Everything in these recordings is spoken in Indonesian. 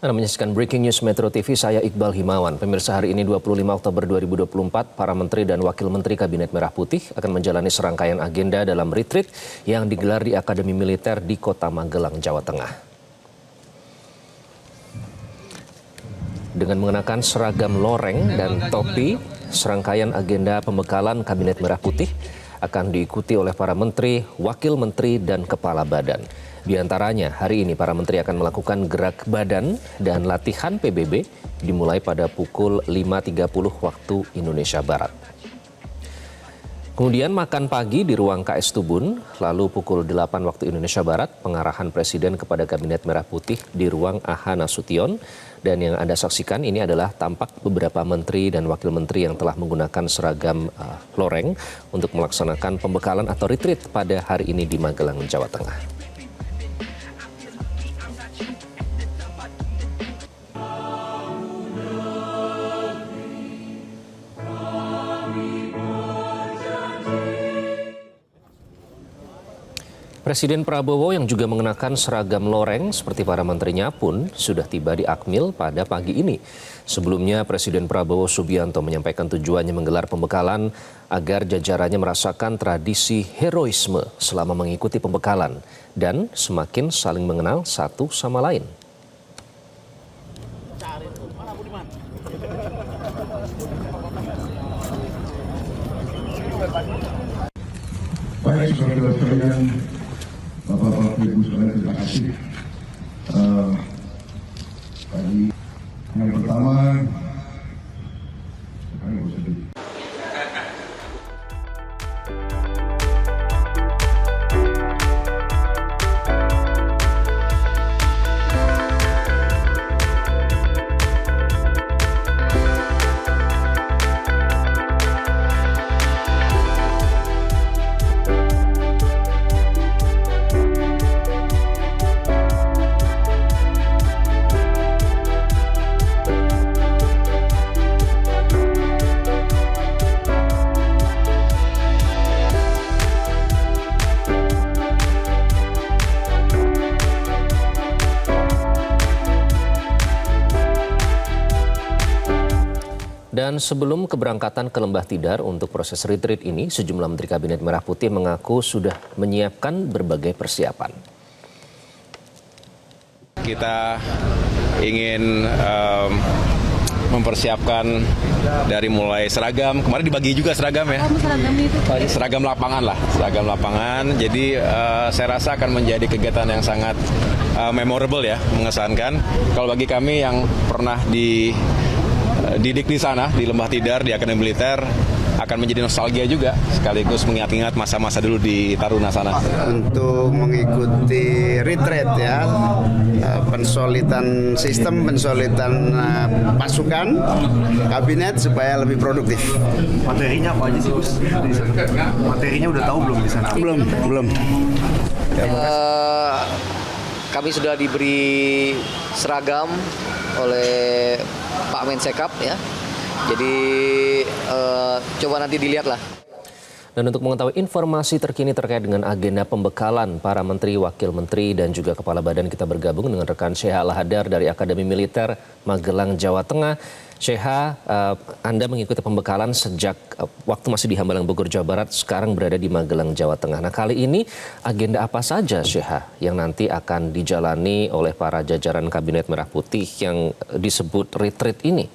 Anda menyaksikan Breaking News Metro TV, saya Iqbal Himawan. Pemirsa, hari ini 25 Oktober 2024, para Menteri dan Wakil Menteri Kabinet Merah Putih akan menjalani serangkaian agenda dalam retreat yang digelar di Akademi Militer di Kota Magelang, Jawa Tengah. Dengan mengenakan seragam loreng dan topi, serangkaian agenda pembekalan Kabinet Merah Putih akan diikuti oleh para menteri, wakil menteri, dan kepala badan. Di antaranya, hari ini para menteri akan melakukan gerak badan dan latihan PBB dimulai pada pukul 5.30 waktu Indonesia Barat. Kemudian makan pagi di ruang KS Tubun, lalu pukul 8 waktu Indonesia Barat, pengarahan Presiden kepada Kabinet Merah Putih di ruang AH Nasution. Dan yang Anda saksikan ini adalah tampak beberapa menteri dan wakil menteri yang telah menggunakan seragam loreng untuk melaksanakan pembekalan atau retreat pada hari ini di Magelang, Jawa Tengah. Presiden Prabowo yang juga mengenakan seragam loreng seperti para menterinya pun sudah tiba di Akmil pada pagi ini. Sebelumnya Presiden Prabowo Subianto menyampaikan tujuannya menggelar pembekalan agar jajarannya merasakan tradisi heroisme selama mengikuti pembekalan dan semakin saling mengenal satu sama lain. Baik, saudara sekalian, Bapak-bapak, Ibu sekalian, terima kasih. Yang pertama, Dan sebelum keberangkatan ke Lembah Tidar untuk proses retreat ini, sejumlah Menteri Kabinet Merah Putih mengaku sudah menyiapkan berbagai persiapan. Kita ingin mempersiapkan dari mulai seragam, kemarin dibagi juga seragam ya, seragam lapangan lah, seragam lapangan. Jadi saya rasa akan menjadi kegiatan yang sangat memorable ya, mengesankan. Kalau bagi kami yang pernah didik di sana, di Lembah Tidar, di Akademi Militer, akan menjadi nostalgia juga, sekaligus mengingat-ingat masa-masa dulu di Taruna sana. Untuk mengikuti retreat ya, pensolidan sistem, pensolidan pasukan, kabinet supaya lebih produktif. Materinya apa aja sih, Gus? Di sana? Materinya udah tahu belum di sana? Belum. Kami sudah diberi seragam oleh Pak Mensekap ya. Jadi coba nanti dilihat lah. Dan untuk mengetahui informasi terkini terkait dengan agenda pembekalan para menteri, wakil menteri, dan juga kepala badan, kita bergabung dengan rekan Sheha Al-Hadar dari Akademi Militer Magelang, Jawa Tengah. Sheha, Anda mengikuti pembekalan sejak waktu masih di Hambalang, Bogor, Jawa Barat, sekarang berada di Magelang, Jawa Tengah. Nah, kali ini agenda apa saja, Sheha, yang nanti akan dijalani oleh para jajaran Kabinet Merah Putih yang disebut retreat ini?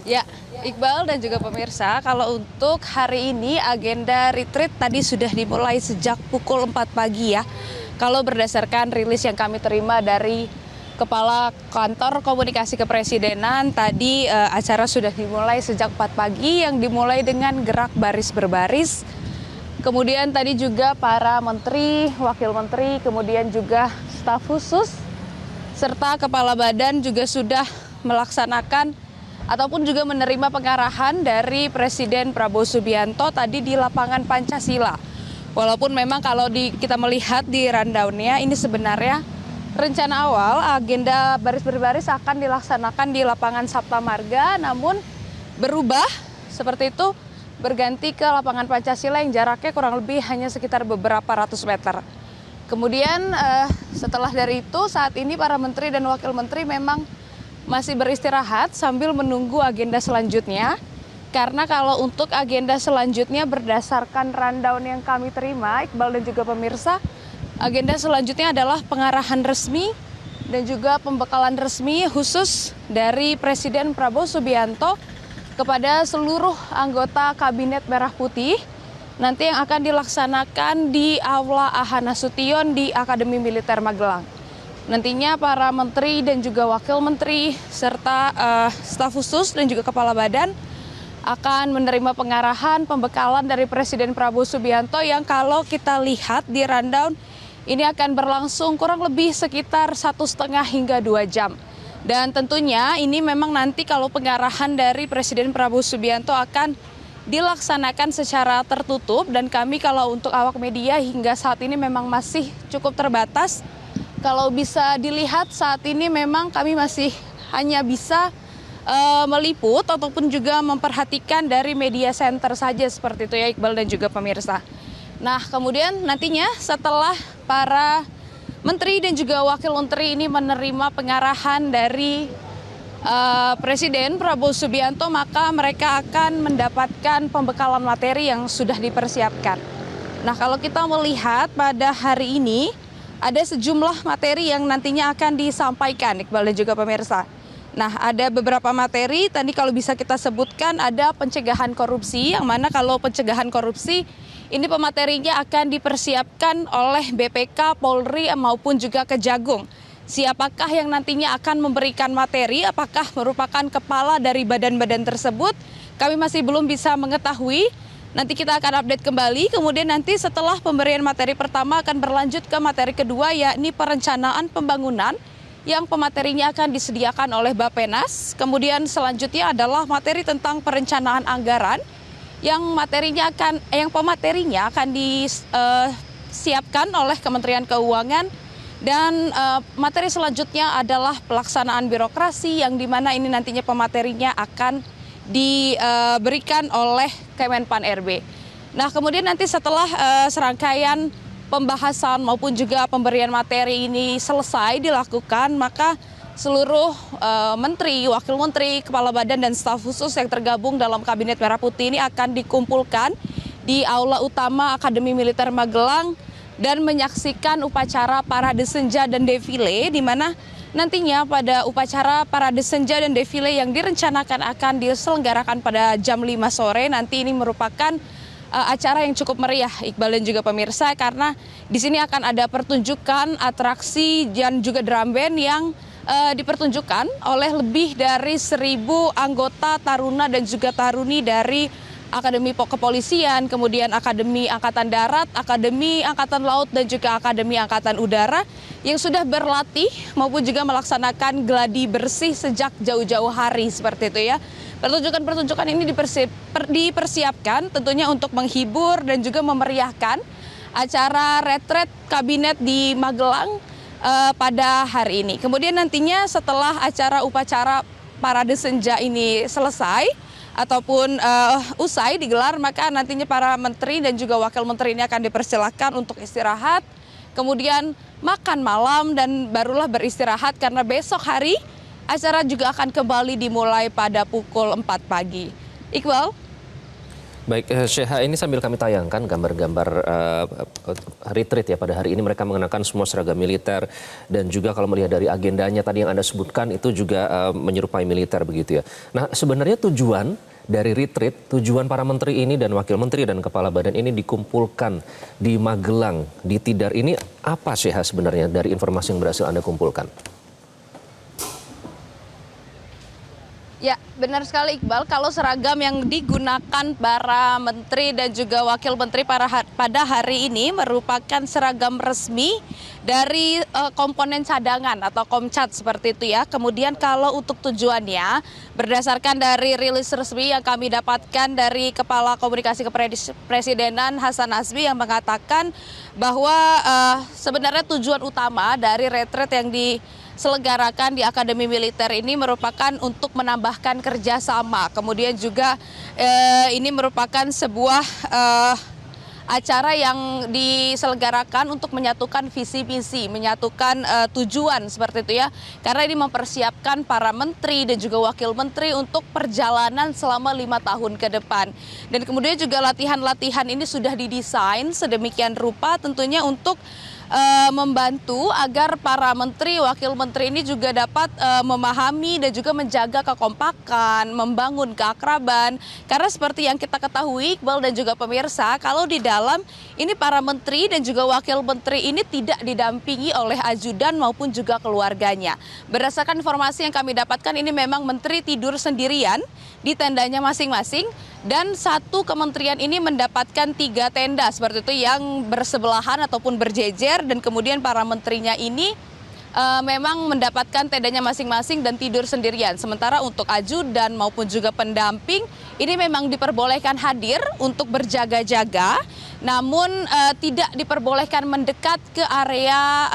Ya, Iqbal dan juga pemirsa, kalau untuk hari ini agenda retreat tadi sudah dimulai sejak pukul 4 pagi ya. Kalau berdasarkan rilis yang kami terima dari Kepala Kantor Komunikasi Kepresidenan, tadi acara sudah dimulai sejak 4 pagi yang dimulai dengan gerak baris berbaris. Kemudian tadi juga para menteri, wakil menteri, kemudian juga staf khusus, serta kepala badan juga sudah melaksanakan ataupun juga menerima pengarahan dari Presiden Prabowo Subianto tadi di lapangan Pancasila. Walaupun memang kalau kita melihat di rundown-nya, ini sebenarnya rencana awal agenda baris berbaris akan dilaksanakan di lapangan Sapta Marga, namun berubah seperti itu, berganti ke lapangan Pancasila yang jaraknya kurang lebih hanya sekitar beberapa ratus meter. Kemudian setelah dari itu saat ini para menteri dan wakil menteri memang masih beristirahat sambil menunggu agenda selanjutnya. Karena kalau untuk agenda selanjutnya berdasarkan rundown yang kami terima, Iqbal dan juga pemirsa, agenda selanjutnya adalah pengarahan resmi dan juga pembekalan resmi khusus dari Presiden Prabowo Subianto kepada seluruh anggota Kabinet Merah Putih nanti yang akan dilaksanakan di Aula AH Nasution di Akademi Militer Magelang. Nantinya para menteri dan juga wakil menteri serta staf khusus dan juga kepala badan akan menerima pengarahan pembekalan dari Presiden Prabowo Subianto yang kalau kita lihat di rundown ini akan berlangsung kurang lebih sekitar 1,5 hingga 2 jam. Dan tentunya ini memang nanti kalau pengarahan dari Presiden Prabowo Subianto akan dilaksanakan secara tertutup dan kami kalau untuk awak media hingga saat ini memang masih cukup terbatas. Kalau bisa dilihat saat ini memang kami masih hanya bisa meliput ataupun juga memperhatikan dari media center saja seperti itu ya Iqbal dan juga pemirsa. Nah kemudian nantinya setelah para menteri dan juga wakil menteri ini menerima pengarahan dari Presiden Prabowo Subianto maka mereka akan mendapatkan pembekalan materi yang sudah dipersiapkan. Nah kalau kita melihat pada hari ini ada sejumlah materi yang nantinya akan disampaikan Iqbal dan juga pemirsa. Nah, ada beberapa materi, tadi kalau bisa kita sebutkan ada pencegahan korupsi, yang mana kalau pencegahan korupsi ini pematerinya akan dipersiapkan oleh BPK, Polri maupun juga Kejagung. Siapakah yang nantinya akan memberikan materi, apakah merupakan kepala dari badan-badan tersebut, kami masih belum bisa mengetahui. Nanti kita akan update kembali, kemudian nanti setelah pemberian materi pertama akan berlanjut ke materi kedua yakni perencanaan pembangunan yang pematerinya akan disediakan oleh Bappenas. Kemudian selanjutnya adalah materi tentang perencanaan anggaran yang pematerinya akan disiapkan oleh Kementerian Keuangan dan materi selanjutnya adalah pelaksanaan birokrasi yang dimana ini nantinya pematerinya akan diberikan oleh Kemenpan RB. Nah kemudian nanti setelah serangkaian pembahasan maupun juga pemberian materi ini selesai dilakukan, maka seluruh menteri, wakil menteri, kepala badan dan staf khusus yang tergabung dalam Kabinet Merah Putih ini akan dikumpulkan di Aula Utama Akademi Militer Magelang dan menyaksikan upacara parade senja dan defile di mana nantinya pada upacara parade senja dan defile yang direncanakan akan diselenggarakan pada jam 5 sore nanti ini merupakan acara yang cukup meriah Iqbal dan juga pemirsa karena di sini akan ada pertunjukan atraksi dan juga drum band yang dipertunjukkan oleh lebih dari 1.000 anggota taruna dan juga taruni dari Akademi Kepolisian, kemudian Akademi Angkatan Darat, Akademi Angkatan Laut dan juga Akademi Angkatan Udara yang sudah berlatih maupun juga melaksanakan gladi bersih sejak jauh-jauh hari seperti itu ya. Pertunjukan-pertunjukan ini dipersiapkan tentunya untuk menghibur dan juga memeriahkan acara retret kabinet di Magelang pada hari ini. Kemudian nantinya setelah acara upacara parade senja ini selesai ataupun usai digelar, maka nantinya para menteri dan juga wakil menteri ini akan dipersilakan untuk istirahat, kemudian makan malam dan barulah beristirahat karena besok hari acara juga akan kembali dimulai pada pukul 4 pagi. Iqbal? Baik, Syekha, ini sambil kami tayangkan gambar-gambar retreat ya pada hari ini. Mereka mengenakan semua seragam militer dan juga kalau melihat dari agendanya tadi yang Anda sebutkan itu juga menyerupai militer begitu ya. Nah sebenarnya tujuan dari retreat, tujuan para menteri ini dan wakil menteri dan kepala badan ini dikumpulkan di Magelang, di Tidar ini apa Syekha sebenarnya dari informasi yang berhasil Anda kumpulkan? Ya, benar sekali Iqbal. Kalau seragam yang digunakan para menteri dan juga wakil menteri pada hari ini merupakan seragam resmi dari komponen cadangan atau Komcat seperti itu ya. Kemudian kalau untuk tujuannya berdasarkan dari rilis resmi yang kami dapatkan dari Kepala Komunikasi Kepresidenan Hasan Nazmi yang mengatakan bahwa sebenarnya tujuan utama dari retret yang diselenggarakan di Akademi Militer ini merupakan untuk menambahkan kerjasama. Kemudian juga ini merupakan sebuah acara yang diselenggarakan untuk menyatukan visi misi, menyatukan tujuan seperti itu ya. Karena ini mempersiapkan para menteri dan juga wakil menteri untuk perjalanan selama 5 tahun ke depan. Dan kemudian juga latihan-latihan ini sudah didesain sedemikian rupa tentunya untuk membantu agar para menteri, wakil menteri ini juga dapat memahami dan juga menjaga kekompakan, membangun keakraban. Karena seperti yang kita ketahui, Iqbal dan juga pemirsa, kalau di dalam ini para menteri dan juga wakil menteri ini tidak didampingi oleh ajudan maupun juga keluarganya. Berdasarkan informasi yang kami dapatkan, ini memang menteri tidur sendirian di tendanya masing-masing. Dan satu kementerian ini mendapatkan 3 tenda seperti itu yang bersebelahan ataupun berjejer, dan kemudian para menterinya ini memang mendapatkan tendanya masing-masing dan tidur sendirian. Sementara untuk ajudan maupun juga pendamping ini memang diperbolehkan hadir untuk berjaga-jaga, namun tidak diperbolehkan mendekat ke area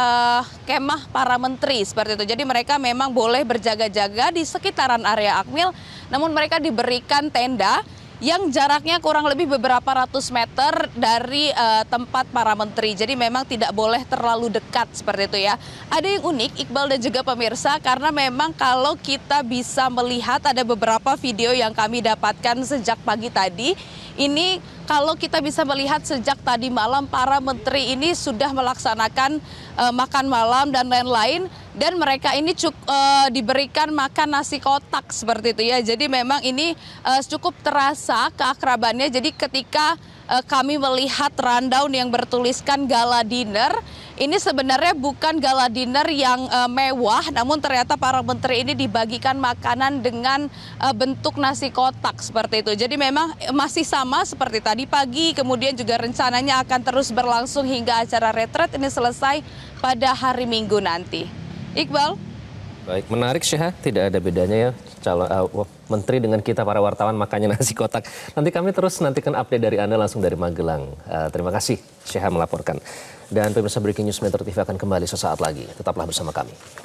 kemah para menteri seperti itu. Jadi mereka memang boleh berjaga-jaga di sekitaran area Akmil, namun mereka diberikan tenda yang jaraknya kurang lebih beberapa ratus meter dari tempat para menteri. Jadi memang tidak boleh terlalu dekat seperti itu ya. Ada yang unik, Iqbal dan juga pemirsa, karena memang kalau kita bisa melihat ada beberapa video yang kami dapatkan sejak pagi tadi. Ini kalau kita bisa melihat sejak tadi malam para menteri ini sudah melaksanakan makan malam dan lain-lain, dan mereka ini diberikan makan nasi kotak seperti itu ya. Jadi memang ini cukup terasa keakrabannya. Jadi ketika kami melihat rundown yang bertuliskan gala dinner, ini sebenarnya bukan gala dinner yang mewah, namun ternyata para menteri ini dibagikan makanan dengan bentuk nasi kotak seperti itu. Jadi memang masih sama seperti tadi pagi, kemudian juga rencananya akan terus berlangsung hingga acara retret ini selesai pada hari Minggu nanti. Iqbal? Baik, menarik Syah, tidak ada bedanya ya menteri dengan kita para wartawan makannya nasi kotak. Nanti kami terus nantikan update dari Anda langsung dari Magelang. Terima kasih Syah melaporkan. Dan pemirsa Breaking News Metro TV akan kembali sesaat lagi. Tetaplah bersama kami.